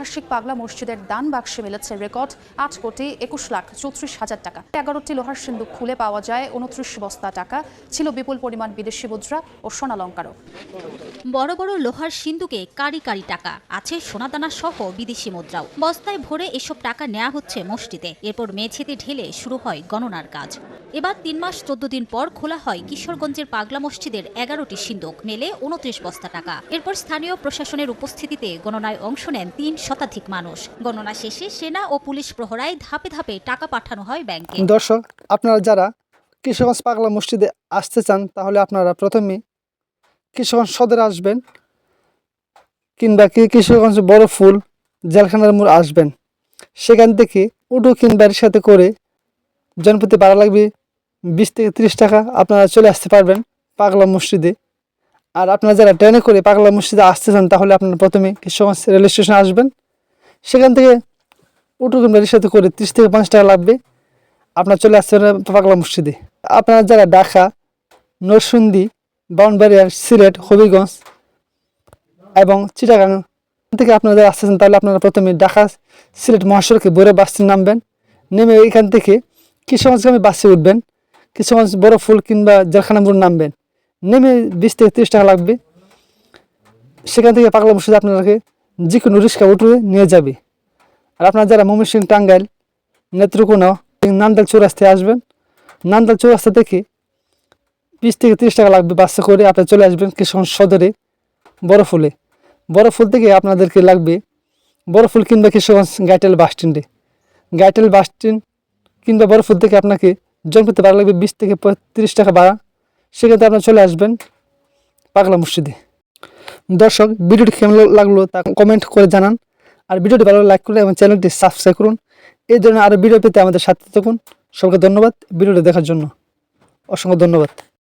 ঐতিহাসিক পাগলা মসজিদের দান বাক্সে মিলেছে রেকর্ড 8,21,34,000 টাকা। 11টি লোহার সিন্দুক খুলে পাওয়া যায় 29 বস্তা টাকা, ছিল বিপুল পরিমাণ বিদেশি মুদ্রা ও সোনালংকারও। বড় বড় লোহার সিন্দুকে কারি কারি টাকা, আছে সোনাদানা সহ বিদেশি মুদ্রাও। বস্তায় ভরে এসব টাকা নেওয়া হচ্ছে মসজিদে, এরপর মেঝেতে ঢেলে শুরু হয় গণনার কাজ। এবার 3 মাস 14 দিন পর খোলা হয় কিশোরগঞ্জের পাগলা মসজিদের 11টি সিন্দুক, মেলে 29 বস্তা টাকা। এরপর স্থানীয় প্রশাসনের উপস্থিতিতে গণনায় অংশ নেন 3 শতাধিক মানুষ। গণনা শেষে সেনা ও পুলিশ প্রহরায় ধাপে ধাপে টাকা পাঠানো হয় ব্যাংকে। দর্শক, আপনারা যারা কিশোরগঞ্জ পাগলা মসজিদে আসতে চান তাহলে আপনারা প্রথমে কিশোরগঞ্জ সদরে আসবেন, কিংবা কিশোরগঞ্জ বড় ফুল জেলখানার মোড় আসবেন। সেখান থেকে উডু কিংবা সাথে করে জনপ্রতি ভাড়া লাগবে 20 থেকে 30 টাকা। আপনারা চলে আসতে পারবেন পাগলা মসজিদে। আর আপনারা যারা ট্রেনে করে পাগলা মসজিদে আসতে চান তাহলে আপনারা প্রথমে কিশোরগঞ্জ রেল স্টেশনে আসবেন। সেখান থেকে উডু কিংবা সাথে করে 30 থেকে 50 টাকা লাগবে। আপনারা চলে আসতে পারেন পাগলা মসজিদে। আপনারা যারা ঢাকা, নরসিংদী, ব্রাহ্মণবাড়িয়া, সিলেট, হবিগঞ্জ এবং চিটাগাং থেকে আপনারা যারা আসতেছেন তাহলে আপনারা প্রথমে ঢাকা সিলেট মহাসড়কে বড় বাসে নামবেন। নেমে এখান থেকে কিশোরগঞ্জগামী বাসে উঠবেন। কিশোরগঞ্জ বড় ফুল কিংবা জেলখানা মোড় নামবেন। নেমে 20 থেকে 30 টাকা লাগবে। সেখান থেকে পাগলা মসজিদে আপনাকে যে কোনো রিক্সা উঠে নিয়ে যাবে। আর আপনারা যারা ময়মনসিংহ, টাঙ্গাইল, নেত্রকোনা, নান্দাল চৌরাস্তায় আসবেন, নান্দাল চৌরাস্তা থেকে 20 থেকে 30 টাকা লাগবে বাসে করে। আপনি চলে আসবেন কিশোরগঞ্জ সদরে বড় ফুলে। বড় ফুল থেকে আপনাদেরকে লাগবে বড় ফুল কিংবা কিশোরগঞ্জ গাইটেল বাস স্ট্যান্ডে। গাইটেল বাস স্ট্যান্ড কিংবা বড় ফুল থেকে আপনাকে জনপ্রতি ভাড়া লাগবে 20 থেকে 30 টাকা ভাড়া। সেক্ষেত্রে আপনারা চলে আসবেন পাগলা মসজিদে। দর্শক, ভিডিওটি কেমন লাগলো তা কমেন্ট করে জানান। আর ভিডিওটি ভালো লাইক করুন এবং চ্যানেলটি সাবস্ক্রাইব করুন। এই ধরনের আরও ভিডিও পেতে আমাদের সাথে থাকুন। সবাইকে ধন্যবাদ ভিডিওটি দেখার জন্য। অসংখ্য ধন্যবাদ।